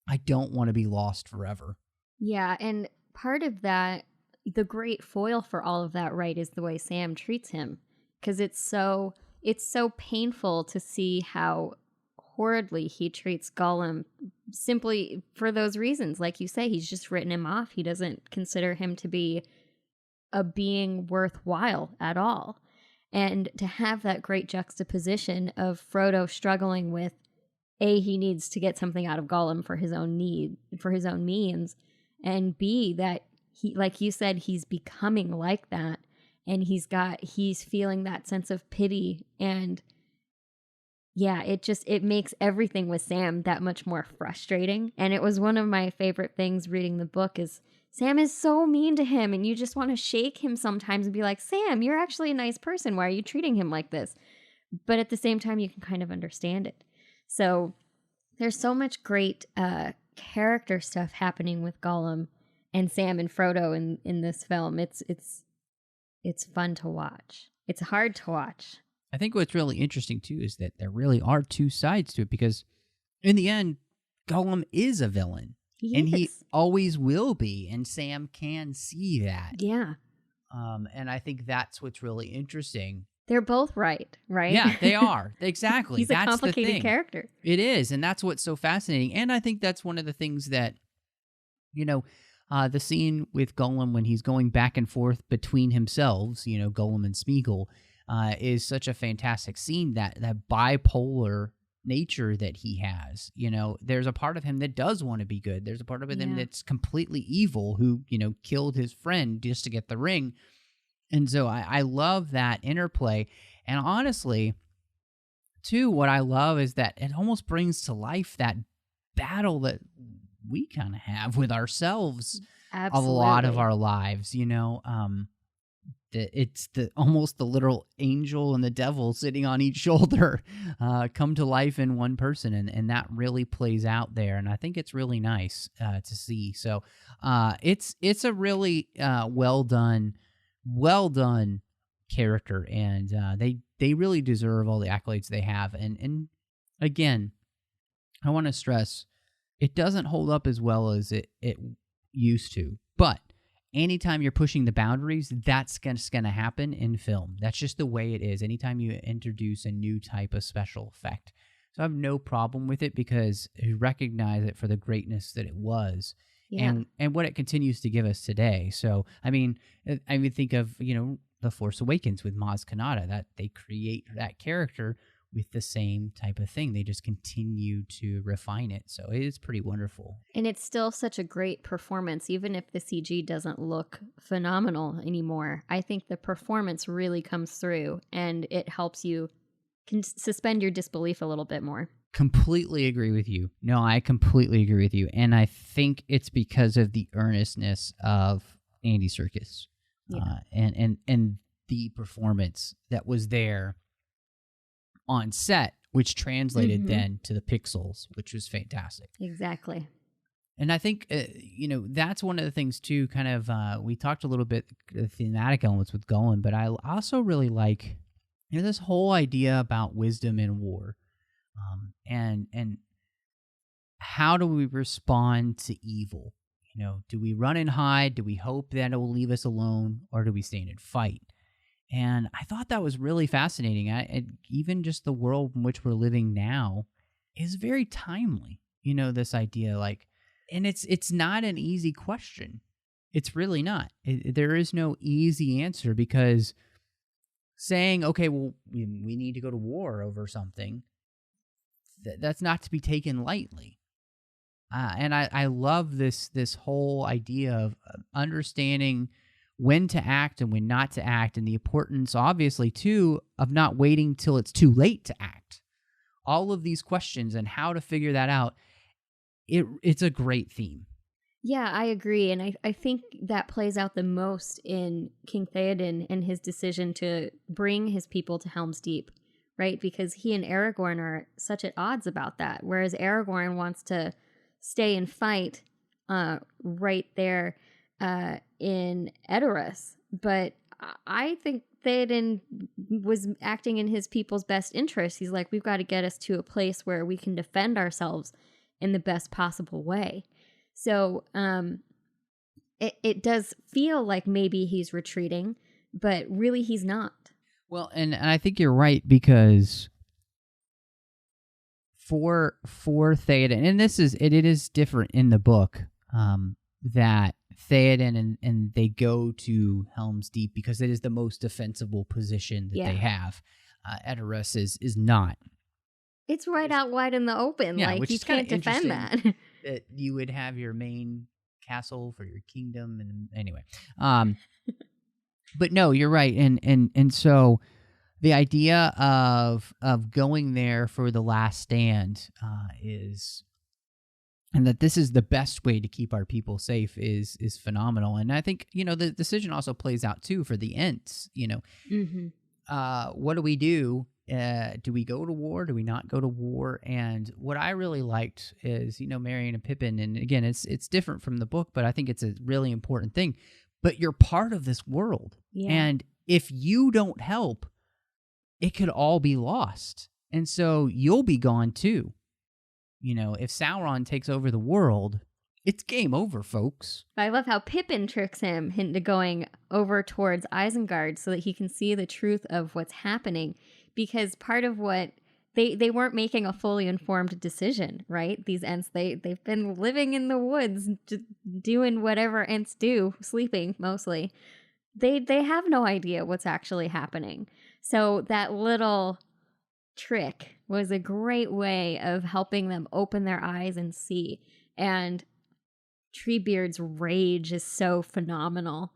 want to be lost forever. Yeah, and part of that, the great foil for all of that, right, is the way Sam treats him, because it's so painful to see how horridly he treats Gollum, simply for those reasons. Like you say, he's just written him off. He doesn't consider him to be a being worthwhile at all. And to have that great juxtaposition of Frodo struggling with, A, he needs to get something out of Gollum for his own means, and B, that he, like you said, he's becoming like that, and he's feeling that sense of pity, and yeah, it makes everything with Sam that much more frustrating. And it was one of my favorite things reading the book is Sam is so mean to him, and you just want to shake him sometimes and be like, Sam, you're actually a nice person. Why are you treating him like this? But at the same time, you can kind of understand it. So there's so much great character stuff happening with Gollum and Sam and Frodo in this film. It's fun to watch. It's hard to watch. I think what's really interesting, too, is that there really are two sides to it, because in the end, Gollum is a villain. He always will be, and Sam can see that. Yeah. And I think that's what's really interesting. They're both right? Yeah, they are. Exactly. He's that's a complicated the thing. character. It is, and that's what's so fascinating. And I think that's one of the things that, the scene with Gollum when he's going back and forth between himself, Gollum and Smeagol, is such a fantastic scene, that bipolar nature that he has. There's a part of him that does want to be good. There's a part of him that's completely evil, who, killed his friend just to get the ring. And so I love that interplay. And honestly, too, what I love is that it almost brings to life that battle that we kind of have with ourselves. Absolutely. A lot of our lives, it's almost the literal angel and the devil sitting on each shoulder come to life in one person, and that really plays out there, and I think it's really nice to see. So it's a really well done character, and they really deserve all the accolades they have. And again, I want to stress, it doesn't hold up as well as it used to, but anytime you're pushing the boundaries, that's just going to happen in film. That's just the way it is. Anytime you introduce a new type of special effect. So I have no problem with it, because you recognize it for the greatness that it was, and what it continues to give us today. So, I mean think of, The Force Awakens with Maz Kanata, that they create that character with the same type of thing. They just continue to refine it. So it is pretty wonderful. And it's still such a great performance, even if the CG doesn't look phenomenal anymore. I think the performance really comes through, and it helps you suspend your disbelief a little bit more. Completely agree with you. No, I completely agree with you. And I think it's because of the earnestness of Andy Serkis, and the performance that was there on set, which translated then to the pixels, which was fantastic. Exactly. And I think, that's one of the things too, kind of, we talked a little bit the thematic elements with Gollum, but I also really like, this whole idea about wisdom in war, and how do we respond to evil? Do we run and hide? Do we hope that it will leave us alone, or do we stand and fight? And I thought that was really fascinating. Even just the world in which we're living now is very timely. This idea, and it's not an easy question. It's really not. There is no easy answer, because saying, okay, well, we need to go to war over something, that's not to be taken lightly. And I love this whole idea of understanding when to act and when not to act, and the importance, obviously, too, of not waiting till it's too late to act. All of these questions and how to figure that out, it's a great theme. Yeah, I agree. And I think that plays out the most in King Theoden and his decision to bring his people to Helm's Deep, right? Because he and Aragorn are such at odds about that, whereas Aragorn wants to stay and fight right there in Edoras. But I think Theoden was acting in his people's best interest. He's like, we've got to get us to a place where we can defend ourselves in the best possible way. So it does feel like maybe he's retreating, but really he's not. Well, and I think you're right, because for Theoden, and it is different in the book, that Theoden and they go to Helm's Deep because it is the most defensible position that they have. Edoras is not. It's right out wide in the open. Yeah, like, you can't defend that. That you would have your main castle for your kingdom, and anyway. But no, you're right, and so the idea of going there for the last stand is, and that this is the best way to keep our people safe is phenomenal. And I think, you know, the decision also plays out too for the Ents. You know, what do we do? Do we go to war? Do we not go to war? And what I really liked is, you know, Merry and Pippin, and again, it's different from the book, but I think it's a really important thing. But you're part of this world. Yeah. And if you don't help, it could all be lost. And so you'll be gone too. You know, if Sauron takes over the world, it's game over, folks. I love how Pippin tricks him into going over towards Isengard so that he can see the truth of what's happening. Because part of what they weren't making a fully informed decision, right? These Ents, they've been living in the woods, doing whatever Ents do, sleeping mostly. They have no idea what's actually happening. So that little trick was a great way of helping them open their eyes and see. And Treebeard's rage is so phenomenal.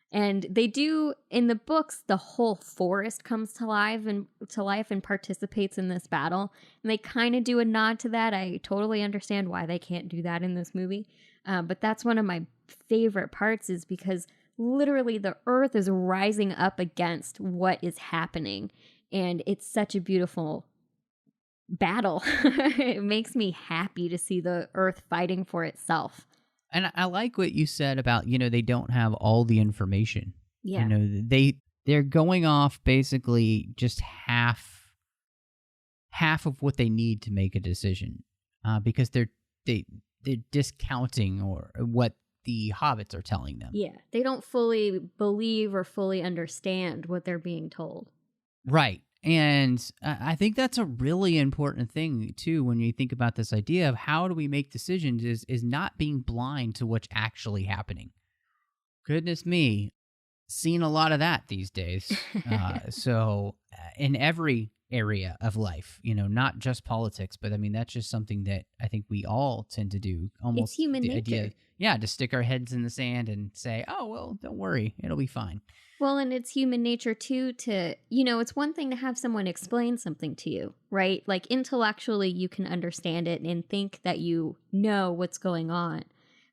And they do, in the books, the whole forest comes to life and participates in this battle. And they kind of do a nod to that. I totally understand why they can't do that in this movie. But that's one of my favorite parts, is because literally the earth is rising up against what is happening. And it's such a beautiful battle. It makes me happy to see the earth fighting for itself. And I like what you said about, you know, they don't have all the information. Yeah. You know, they're going off basically just half of what they need to make a decision, because they're discounting or what the hobbits are telling them. Yeah, they don't fully believe or fully understand what they're being told. Right. And I think that's a really important thing, too, when you think about this idea of how do we make decisions is not being blind to what's actually happening. Goodness me, seen a lot of that these days. So in every area of life, you know, not just politics, but I mean, that's just something that I think we all tend to do. Almost it's human the nature. Idea, yeah, to stick our heads in the sand and say, oh, well, don't worry, it'll be fine. Well, and it's human nature, too, to, you know, it's one thing to have someone explain something to you, right? Like, intellectually, you can understand it and think that you know what's going on.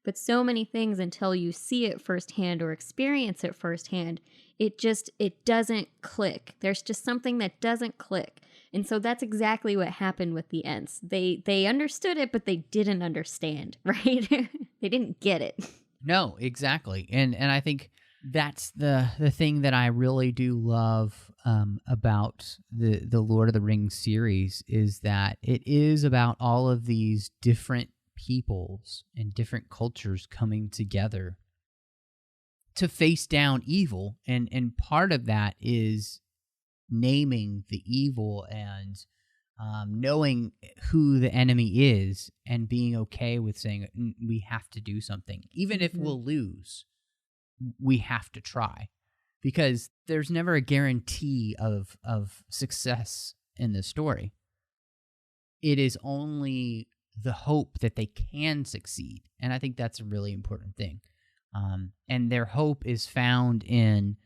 But so many things, until you see it firsthand or experience it firsthand, it doesn't click. There's just something that doesn't click. And so that's exactly what happened with the Ents. They understood it, but they didn't understand, right? They didn't get it. No, exactly. And I think that's the thing that I really do love about the Lord of the Rings series, is that it is about all of these different peoples and different cultures coming together to face down evil. And part of that is naming the evil and knowing who the enemy is and being okay with saying we have to do something. Even if we'll lose, we have to try, because there's never a guarantee of success in the story. It is only the hope that they can succeed. And I think that's a really important thing. And their hope is found in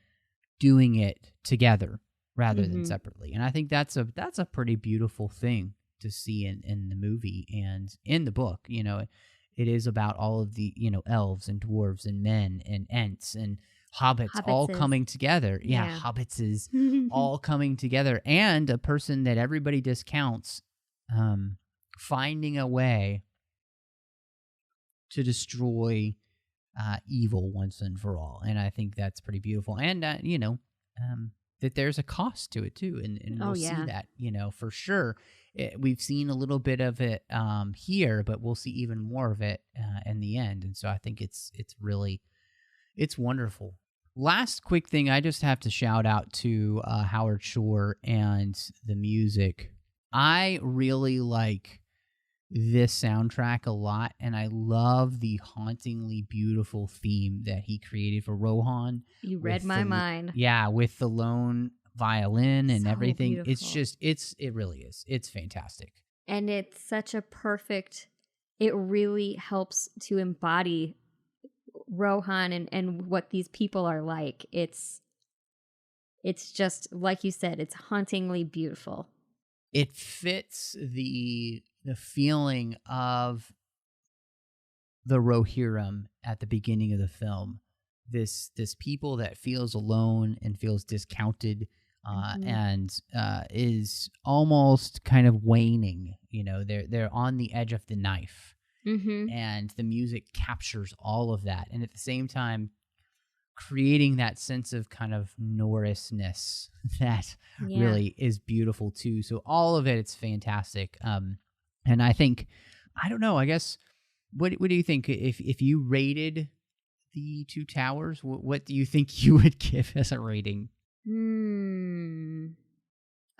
doing it together rather than separately. And I think that's a pretty beautiful thing to see in the movie and in the book. You know, it is about all of the, you know, elves and dwarves and men and Ents and hobbits all coming together. Yeah, hobbits is all coming together. And a person that everybody discounts finding a way to destroy evil once and for all. And I think that's pretty beautiful. And, you know, that there's a cost to it, too. And we'll see that, you know, for sure. We've seen a little bit of it here, but we'll see even more of it in the end. And so I think it's wonderful. Last quick thing, I just have to shout out to Howard Shore and the music. I really like this soundtrack a lot, and I love the hauntingly beautiful theme that he created for Rohan. You read my mind. Yeah, with the lone violin and So everything. beautiful. It's just, it really is. It's fantastic. And it's such a perfect, it really helps to embody Rohan and what these people are like. It's It's just, like you said, it's hauntingly beautiful. It fits the feeling of the Rohirrim at the beginning of the film. This people that feels alone and feels discounted, and is almost kind of waning. You know, they're on the edge of the knife, and the music captures all of that, and at the same time, creating that sense of kind of Norrisness that really is beautiful too. So all of it's fantastic. And I think, I don't know, I guess, what do you think if you rated the Two Towers, what do you think you would give as a rating?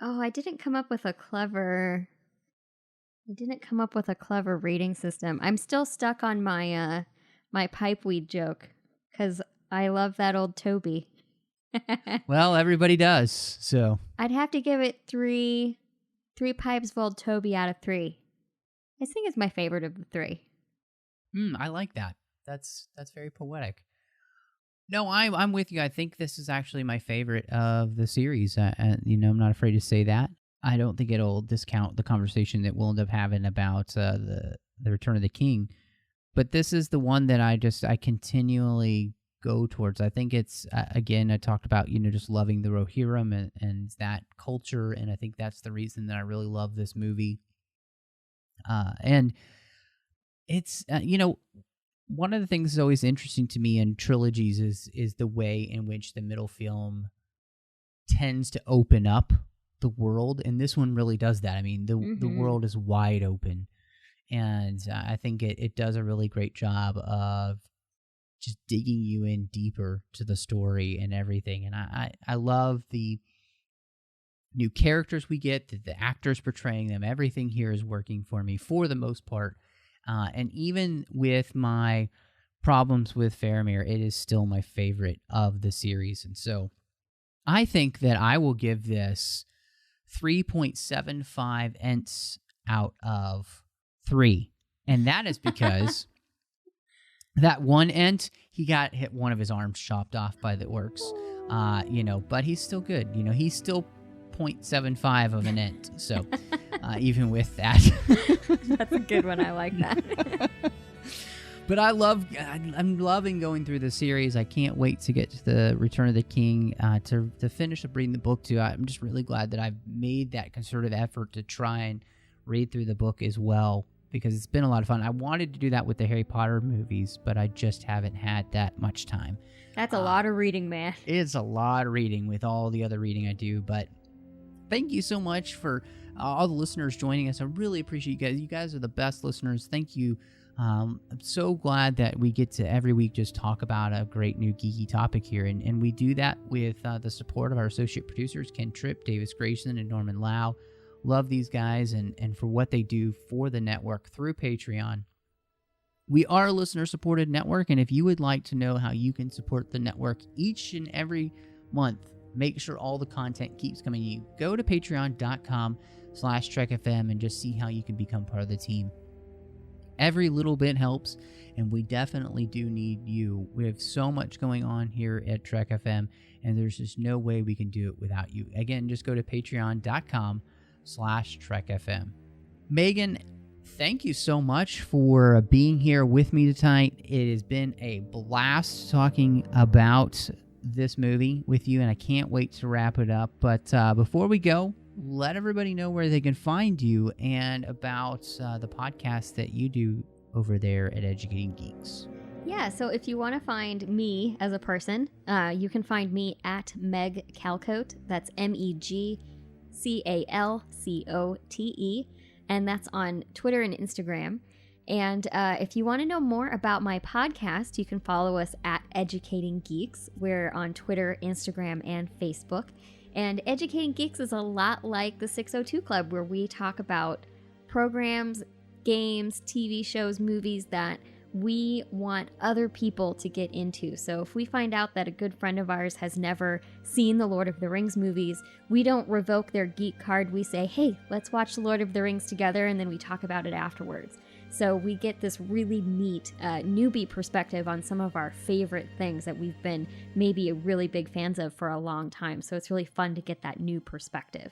Oh, I didn't come up with a clever rating system. I'm still stuck on my my pipeweed joke, because I love that old Toby. Well, everybody does, so. I'd have to give it three pipes of old Toby out of 3. I think it's my favorite of the 3. I like that. That's very poetic. No, I'm with you. I think this is actually my favorite of the series. You know, I'm not afraid to say that. I don't think it'll discount the conversation that we'll end up having about the Return of the King. But this is the one that I continually go towards. I think it's, again, I talked about, you know, just loving the Rohirrim and that culture, and I think that's the reason that I really love this movie. And it's, you know, one of the things that's always interesting to me in trilogies is the way in which the middle film tends to open up the world, and this one really does that. I mean, the world is wide open, and I think it does a really great job of just digging you in deeper to the story and everything. And I love the new characters we get, the actors portraying them. Everything here is working for me for the most part. And even with my problems with Faramir, it is still my favorite of the series. And so I think that I will give this 3.75 Ents out of 3. And that is because that one Ent, he got hit one of his arms chopped off by the orcs. You know, but he's still good. You know, he's still 0.75 of an Ent. So even with that. That's a good one. I like that. But I'm loving going through the series. I can't wait to get to the Return of the King, to finish reading the book too. I'm just really glad that I've made that concerted effort to try and read through the book as well, because it's been a lot of fun. I wanted to do that with the Harry Potter movies, but I just haven't had that much time. That's a lot of reading, man. It's a lot of reading with all the other reading I do, but thank you so much for all the listeners joining us. I really appreciate you guys. You guys are the best listeners. Thank you. I'm so glad that we get to every week just talk about a great new geeky topic here. And we do that with the support of our associate producers, Ken Tripp, Davis Grayson, and Norman Lau. Love these guys and for what they do for the network through Patreon. We are a listener-supported network, and if you would like to know how you can support the network each and every month, make sure all the content keeps coming to you. Go to patreon.com/TrekFM and just see how you can become part of the team. Every little bit helps, and we definitely do need you. We have so much going on here at Trek FM, and there's just no way we can do it without you. Again, just go to patreon.com/TrekFM. Megan, thank you so much for being here with me tonight. It has been a blast talking about this movie with you, and I can't wait to wrap it up. But before we go, let everybody know where they can find you and about the podcast that you do over there at Educating Geeks. Yeah, so if you want to find me as a person, you can find me at Meg Calcote. That's MEGCALCOTE, and that's on Twitter and Instagram. And if you want to know more about my podcast, you can follow us at Educating Geeks. We're on Twitter, Instagram, and Facebook. And Educating Geeks is a lot like the 602 Club, where we talk about programs, games, TV shows, movies that we want other people to get into. So if we find out that a good friend of ours has never seen the Lord of the Rings movies, we don't revoke their geek card. We say, hey, let's watch the Lord of the Rings together, and then we talk about it afterwards. So we get this really neat newbie perspective on some of our favorite things that we've been maybe really big fans of for a long time. So it's really fun to get that new perspective.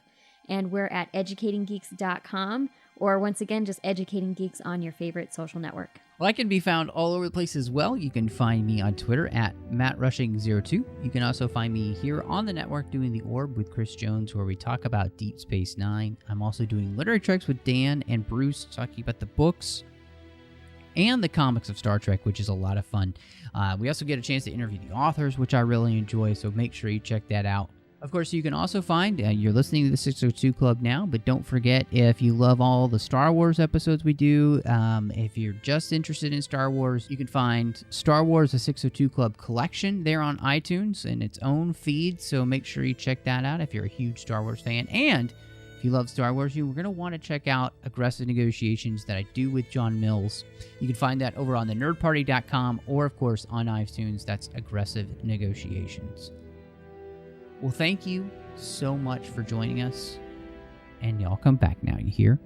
And we're at educatinggeeks.com, or once again, just Educating Geeks on your favorite social network. Well, I can be found all over the place as well. You can find me on Twitter at MattRushing02. You can also find me here on the network doing The Orb with Chris Jones, where we talk about Deep Space Nine. I'm also doing Literary Treks with Dan and Bruce, talking about the books and the comics of Star Trek, which is a lot of fun. We also get a chance to interview the authors, which I really enjoy, so make sure you check that out. Of course, you can also find, you're listening to the 602 Club now, but don't forget, if you love all the Star Wars episodes we do, if you're just interested in Star Wars, you can find Star Wars The 602 Club collection there on iTunes in its own feed, so make sure you check that out if you're a huge Star Wars fan. And if you love Star Wars, you're going to want to check out Aggressive Negotiations that I do with John Mills. You can find that over on the nerdparty.com or, of course, on iTunes. That's Aggressive Negotiations. Well, thank you so much for joining us. And y'all come back now, you hear?